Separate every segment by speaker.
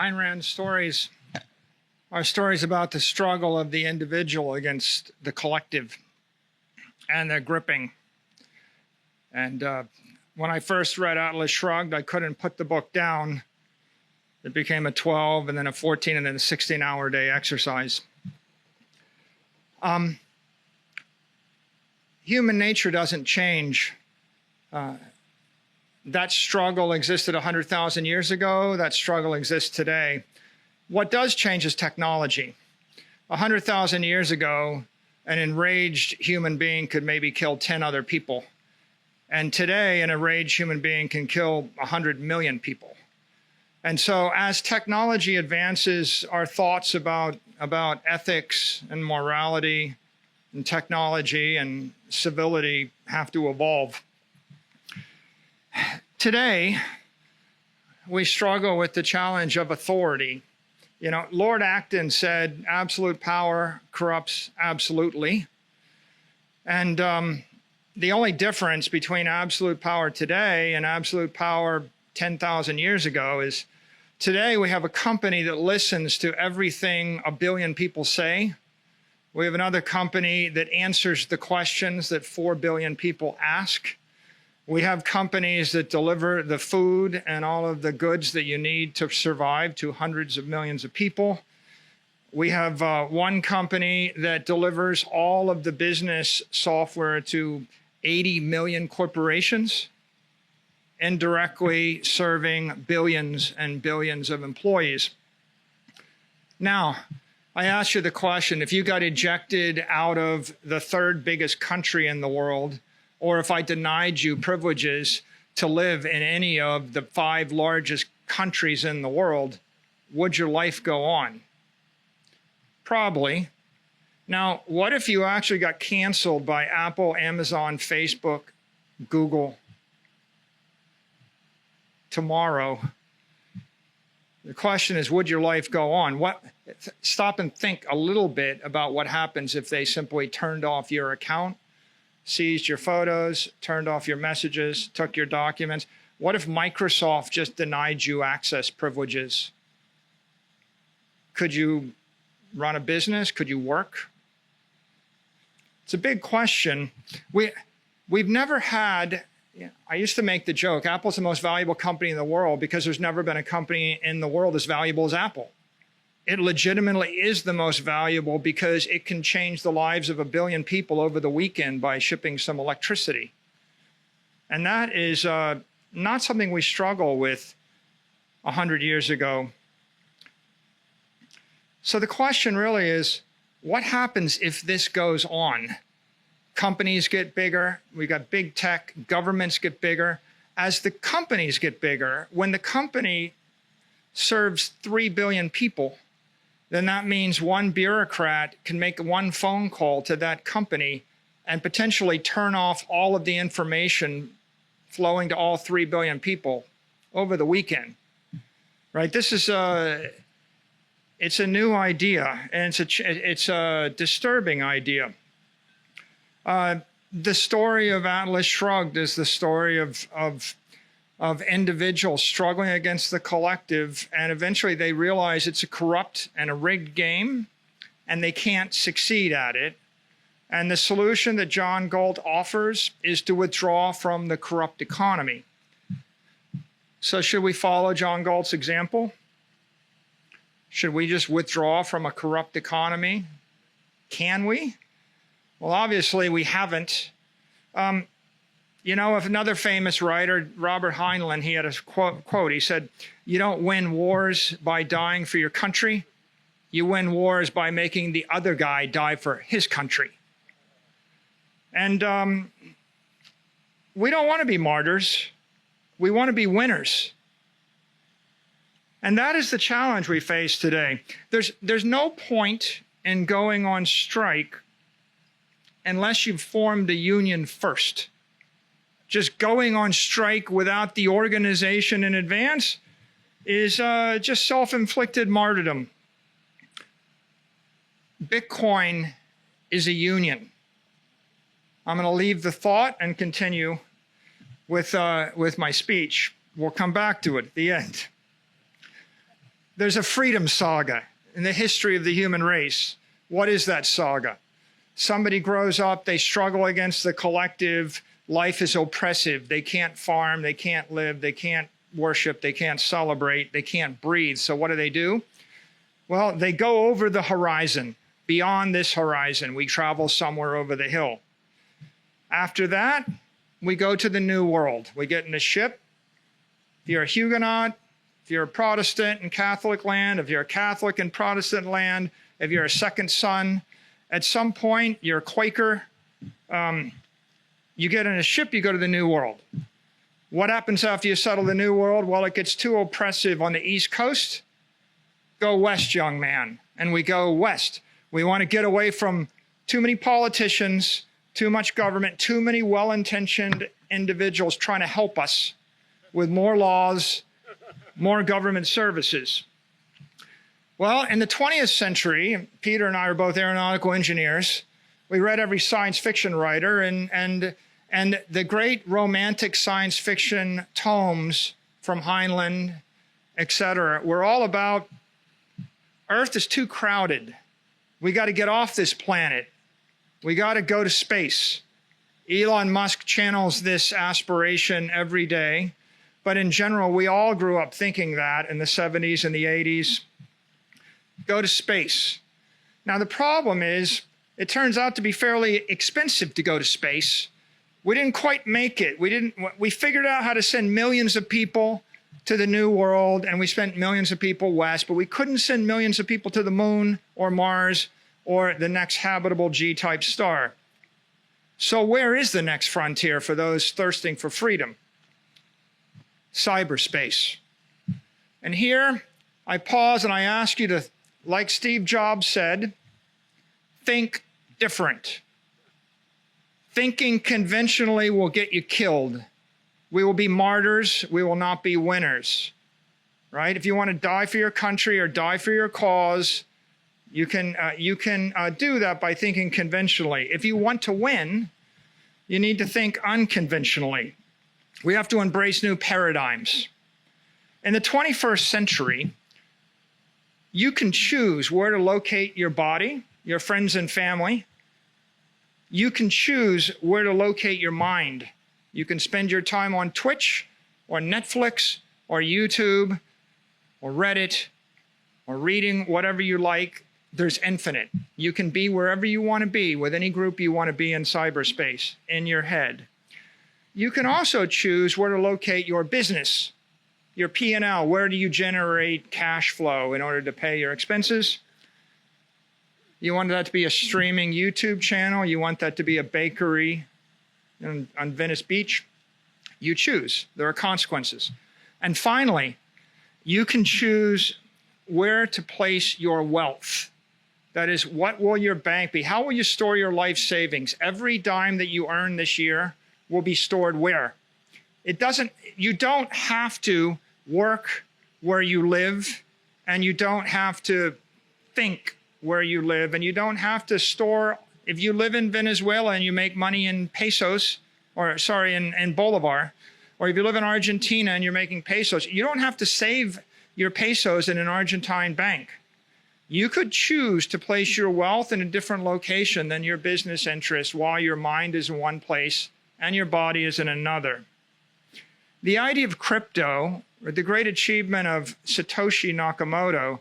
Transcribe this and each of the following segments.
Speaker 1: Ayn Rand's stories are stories about the struggle of the individual against the collective and their gripping. And when I first read Atlas Shrugged, I couldn't put the book down. It became a 12 and then a 14 and then a 16-hour day exercise. Human nature doesn't change. That struggle existed 100,000 years ago. That struggle exists today. What does change is technology. 100,000 years ago, an enraged human being could maybe kill 10 other people. And today, an enraged human being can kill 100 million people. And so as technology advances, our thoughts about ethics and morality and technology and civility have to evolve. Today, we struggle with the challenge of authority. You know, Lord Acton said, absolute power corrupts absolutely. And the only difference between absolute power today and absolute power 10,000 years ago is today we have a company that listens to everything a billion people say. We have another company that answers the questions that 4 billion people ask. We have companies that deliver the food and all of the goods that you need to survive to hundreds of millions of people. We have one company that delivers all of the business software to 80 million corporations, indirectly serving billions and billions of employees. Now, I ask you the question, if you got ejected out of the third biggest country in the world, or if I denied you privileges to live in any of the 5 largest countries in the world, would your life go on? Probably. Now, what if you actually got canceled by Apple, Amazon, Facebook, Google tomorrow? The question is, would your life go on? Stop and think a little bit about what happens if they simply turned off your account, seized your photos, turned off your messages, took your documents. What if Microsoft just denied you access privileges? Could you run a business? Could you work? It's a big question. We've never had, I used to make the joke, Apple's the most valuable company in the world because there's never been a company in the world as valuable as Apple. It legitimately is the most valuable because it can change the lives of 1 billion people over the weekend by shipping some electricity. And that is not something we struggle with 100 years ago. So the question really is, what happens if this goes on? Companies get bigger, we got big tech, governments get bigger. As the companies get bigger, when the company serves 3 billion people, then that means one bureaucrat can make one phone call to that company and potentially turn off all of the information flowing to all 3 billion people over the weekend, right? This is it's a new idea, and it's a disturbing idea. The story of Atlas Shrugged is the story of individuals struggling against the collective, and eventually they realize it's a corrupt and a rigged game, and they can't succeed at it. And the solution that John Galt offers is to withdraw from the corrupt economy. So should we follow John Galt's example? Should we just withdraw from a corrupt economy? Can we? Well, obviously we haven't. You know, if another famous writer, Robert Heinlein, he had a quote. He said, "You don't win wars by dying for your country. You win wars by making the other guy die for his country." And we don't want to be martyrs. We want to be winners. And that is the challenge we face today. There's no point in going on strike unless you've formed a union first. Just going on strike without the organization in advance is just self-inflicted martyrdom. Bitcoin is a union. I'm going to leave the thought and continue with my speech. We'll come back to it at the end. there's a freedom saga in the history of the human race. What is that saga? Somebody grows up, they struggle against the collective. Life is oppressive. They can't farm, they can't live, they can't worship, they can't celebrate, they can't breathe. So what do? Well, they go over the horizon. Beyond this horizon, we travel somewhere over the hill. After that, we go to the New World. We get in a ship. If you're a Huguenot, if you're a Protestant in Catholic land, if you're a Catholic in Protestant land, if you're a second son, at some point, you're a Quaker, you get in a ship, you go to the New World. What happens after you settle the New World? Well, it gets too oppressive on the East Coast. Go west, young man. And we go west. We want to get away from too many politicians, too much government, too many well-intentioned individuals trying to help us with more laws, more government services. Well, in the 20th century, Peter and I are both aeronautical engineers. We read every science fiction writer, and the great romantic science fiction tomes from Heinlein, etc., were all about Earth is too crowded. We got to get off this planet. We got to go to space. Elon Musk channels this aspiration every day. But in general, we all grew up thinking that in the 70s and the 80s. Go to space. Now, the problem is, it turns out to be fairly expensive to go to space. We didn't quite make it. We figured out how to send millions of people to the New World, and we sent millions of people west, but we couldn't send millions of people to the moon or Mars or the next habitable G-type star. So where is the next frontier for those thirsting for freedom? Cyberspace. And here I pause and I ask you to, like Steve Jobs said, think different. Thinking conventionally will get you killed. We will be martyrs. We will not be winners, right? If you want to die for your country or die for your cause, you can do that by thinking conventionally. If you want to win, you need to think unconventionally. We have to embrace new paradigms. In the 21st century, you can choose where to locate your body, your friends and family. You can choose where to locate your mind. You can spend your time on Twitch or Netflix or YouTube or Reddit or reading whatever you like. There's infinite. You can be wherever you want to be with any group you want to be in cyberspace, in your head. You can also choose where to locate your business, your P&L. Where do you generate cash flow in order to pay your expenses? You want that to be a streaming YouTube channel? You want that to be a bakery on Venice Beach? You choose. There are consequences. And finally, you can choose where to place your wealth. That is, what will your bank be? How will you store your life savings? Every dime that you earn this year will be stored where? You don't have to work where you live, and you don't have to think where you live, and you don't have to store. If you live in Venezuela and you make money in pesos, or sorry, in Bolivar, or if you live in Argentina and you're making pesos, you don't have to save your pesos in an Argentine bank. You could choose to place your wealth in a different location than your business interests while your mind is in one place and your body is in another. The idea of crypto, or the great achievement of Satoshi Nakamoto,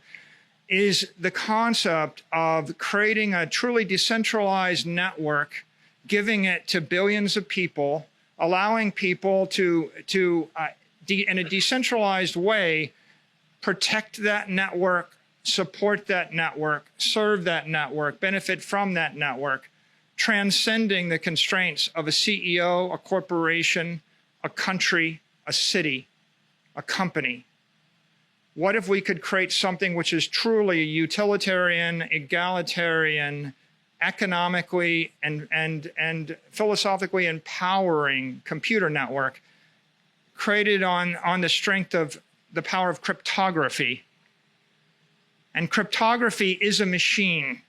Speaker 1: is the concept of creating a truly decentralized network, giving it to billions of people, allowing people to in a decentralized way, protect that network, support that network, serve that network, benefit from that network, transcending the constraints of a CEO, a corporation, a country, a city, a company. What if we could create something which is truly utilitarian, egalitarian, economically and philosophically empowering computer network created on the strength of the power of cryptography? And cryptography is a machine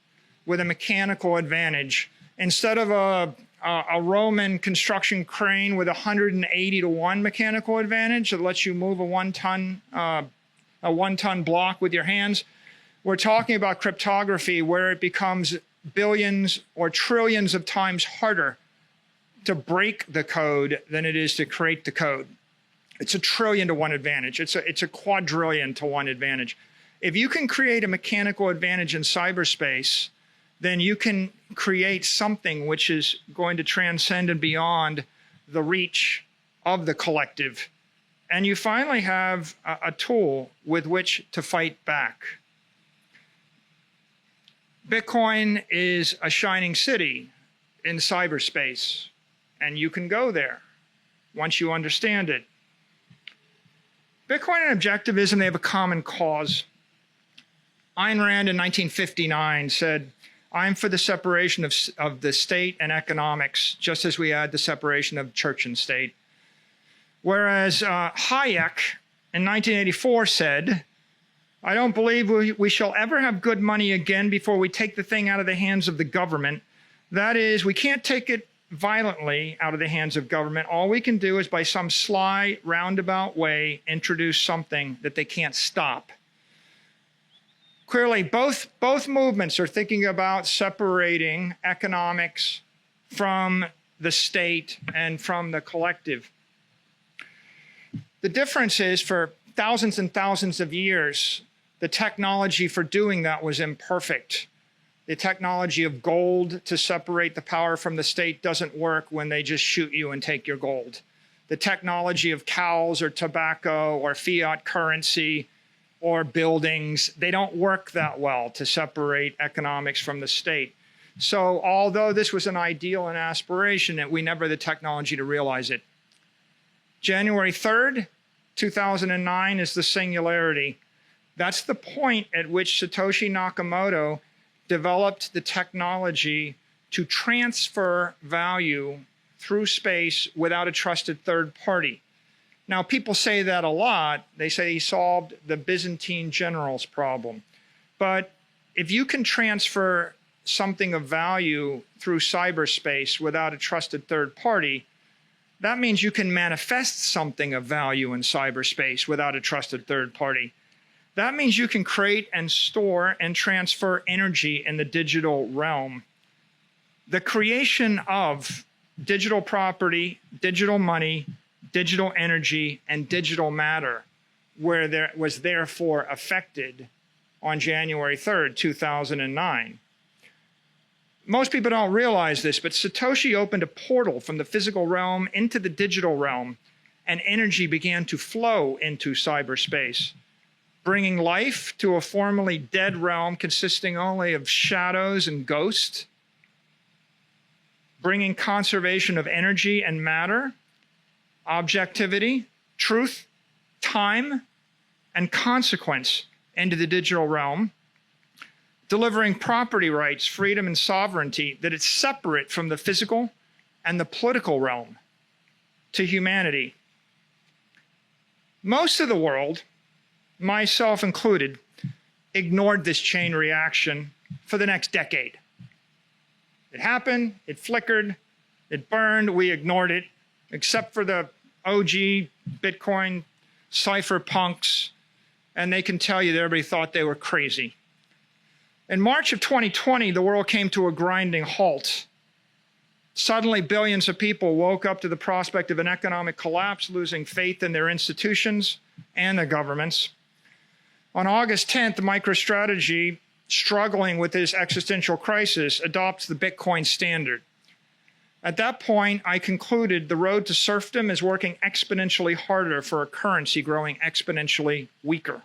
Speaker 1: with a mechanical advantage. Instead of a Roman construction crane with 180 to 1 mechanical advantage that lets you move a 1-ton a 1-ton block with your hands. We're talking about cryptography where it becomes billions or trillions of times harder to break the code than it is to create the code. It's a trillion to one advantage. It's a quadrillion to one advantage. If you can create a mechanical advantage in cyberspace, then you can create something which is going to transcend and beyond the reach of the collective. And you finally have a tool with which to fight back. Bitcoin is a shining city in cyberspace, and you can go there once you understand it. Bitcoin and objectivism, they have a common cause. Ayn Rand in 1959 said, "I'm for the separation of the state and economics, just as we had the separation of church and state." Whereas Hayek in 1984 said, "I don't believe we shall ever have good money again before we take the thing out of the hands of the government. That is, we can't take it violently out of the hands of government. All we can do is by some sly, roundabout way introduce something that they can't stop." Clearly, both movements are thinking about separating economics from the state and from the collective. The difference is for thousands and thousands of years, the technology for doing that was imperfect. The technology of gold to separate the power from the state doesn't work when they just shoot you and take your gold. The technology of cows or tobacco or fiat currency or buildings, they don't work that well to separate economics from the state. So although this was an ideal and aspiration, we never had the technology to realize it. January 3rd, 2009 is the singularity. That's the point at which Satoshi Nakamoto developed the technology to transfer value through space without a trusted third party. Now, people say that a lot. They say he solved the Byzantine generals problem. But if you can transfer something of value through cyberspace without a trusted third party, that means you can manifest something of value in cyberspace without a trusted third party. That means you can create and store and transfer energy in the digital realm. The creation of digital property, digital money, digital energy, and digital matter was therefore affected on January 3rd, 2009. Most people don't realize this, but Satoshi opened a portal from the physical realm into the digital realm, and energy began to flow into cyberspace, bringing life to a formerly dead realm consisting only of shadows and ghosts, bringing conservation of energy and matter, objectivity, truth, time, and consequence into the digital realm, delivering property rights, freedom, and sovereignty that is separate from the physical and the political realm to humanity. Most of the world, myself included, ignored this chain reaction for the next decade. It happened, it flickered, it burned, we ignored it, except for the OG Bitcoin cypherpunks, and they can tell you that everybody thought they were crazy. In March of 2020, the world came to a grinding halt. Suddenly, billions of people woke up to the prospect of an economic collapse, losing faith in their institutions and their governments. On August 10th, MicroStrategy, struggling with this existential crisis, adopts the Bitcoin standard. At that point, I concluded the road to serfdom is working exponentially harder for a currency growing exponentially weaker.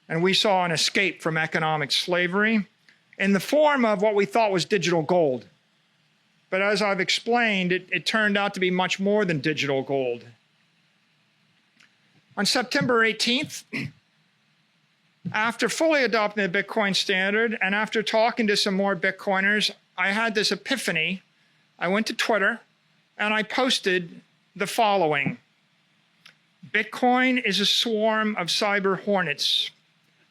Speaker 1: And we saw an escape from economic slavery in the form of what we thought was digital gold. But as I've explained, it turned out to be much more than digital gold. On September 18th, after fully adopting the Bitcoin standard and after talking to some more Bitcoiners, I had this epiphany. I went to Twitter and I posted the following: Bitcoin is a swarm of cyber hornets,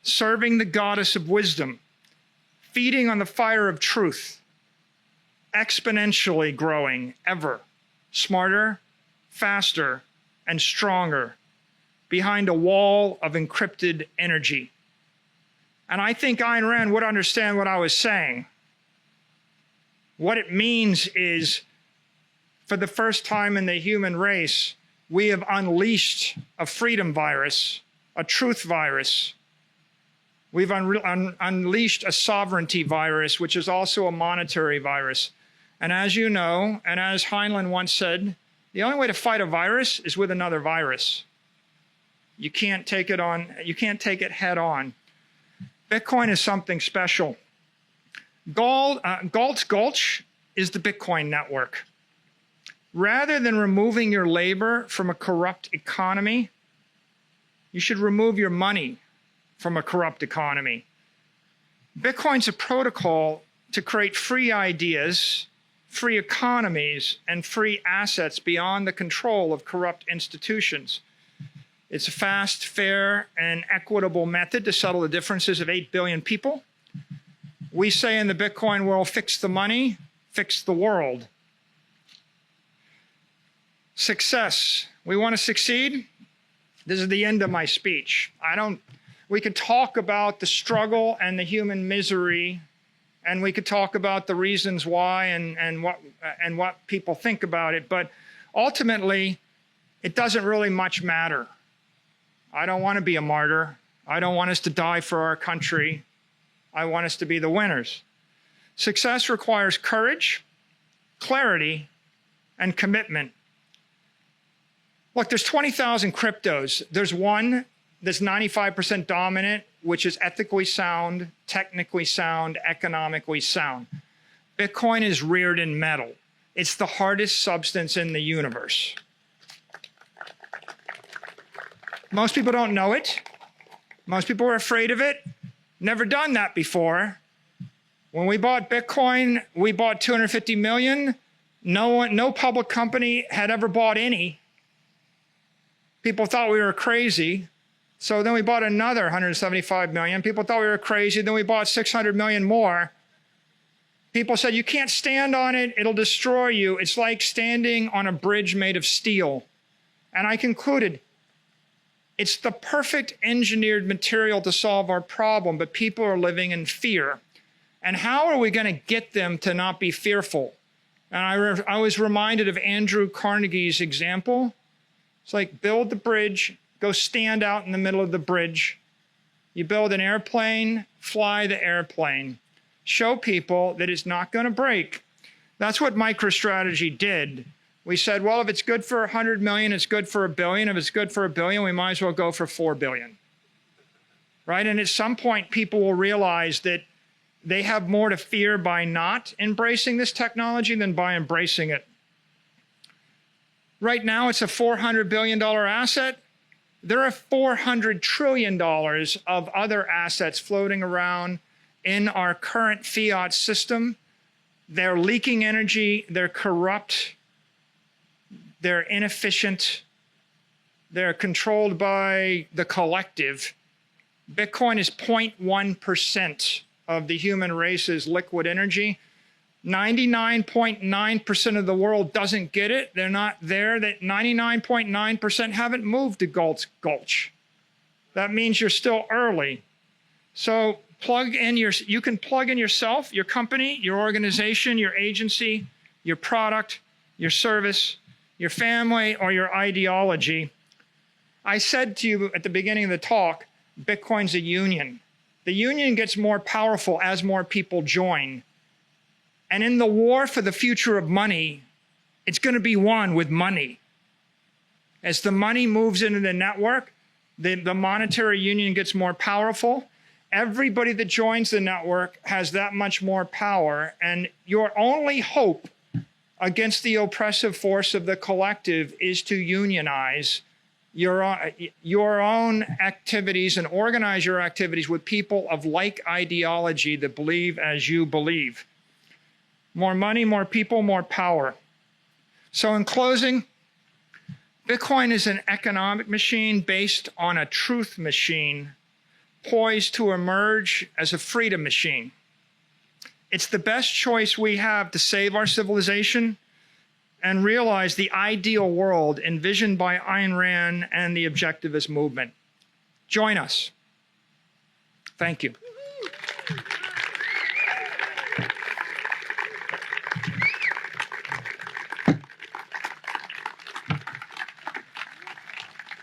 Speaker 1: serving the goddess of wisdom, feeding on the fire of truth, exponentially growing ever, smarter, faster, and stronger. behind a wall of encrypted energy. And I think Ayn Rand would understand what I was saying. What it means is, for the first time in the human race, we have unleashed a freedom virus, a truth virus. We've unleashed a sovereignty virus, which is also a monetary virus. And as you know, and as Heinlein once said, the only way to fight a virus is with another virus. You can't take it on, you can't take it head on. Bitcoin is something special. Galt's Gulch is the Bitcoin network. Rather than removing your labor from a corrupt economy, you should remove your money from a corrupt economy. Bitcoin's a protocol to create free ideas, free economies, and free assets beyond the control of corrupt institutions. It's a fast, fair, and equitable method to settle the differences of 8 billion people. We say in the Bitcoin world, fix the money, fix the world. Success. We want to succeed? This is the end of my speech. We could talk about the struggle and the human misery, and we could talk about the reasons why and what people think about it, but ultimately, it doesn't really much matter. I don't want to be a martyr. I don't want us to die for our country. I want us to be the winners. Success requires courage, clarity, and commitment. Look, there's 20,000 cryptos. There's one that's 95% dominant, which is ethically sound, technically sound, economically sound. Bitcoin is reared in metal. It's the hardest substance in the universe. Most people don't know it. Most people are afraid of it. Never done that before. When we bought Bitcoin, we bought 250 million. No public company had ever bought any. People thought we were crazy. So then we bought another 175 million. People thought we were crazy. Then we bought 600 million more. People said, you can't stand on it. It'll destroy you. It's like standing on a bridge made of steel. And I concluded, it's the perfect engineered material to solve our problem, but people are living in fear. And how are we going to get them to not be fearful? And I was reminded of Andrew Carnegie's example. It's like build the bridge, go stand out in the middle of the bridge. You build an airplane, fly the airplane. Show people that it's not going to break. That's what MicroStrategy did. We said, well, if it's good for 100 million, it's good for 1 billion. If it's good for 1 billion, we might as well go for 4 billion. Right? And at some point, people will realize that they have more to fear by not embracing this technology than by embracing it. Right now, it's a $400 billion asset. There are $400 trillion of other assets floating around in our current fiat system. They're leaking energy, they're corrupt, they're inefficient, they're controlled by the collective. Bitcoin is 0.1% of the human race's liquid energy. 99.9% of the world doesn't get it. They're not there. That 99.9% haven't moved to Galt's Gulch. That means you're still early. So you can plug in yourself, your company, your organization, your agency, your product, your service, your family, or your ideology. I said to you at the beginning of the talk, Bitcoin's a union. The union gets more powerful as more people join. And in the war for the future of money, it's going to be won with money. As the money moves into the network, the monetary union gets more powerful. Everybody that joins the network has that much more power. And your only hope against the oppressive force of the collective is to unionize your own activities and organize your activities with people of like ideology that believe as you believe. More money, more people, more power. So in closing, Bitcoin is an economic machine based on a truth machine poised to emerge as a freedom machine. It's the best choice we have to save our civilization and realize the ideal world envisioned by Ayn Rand and the objectivist movement. Join us. Thank you.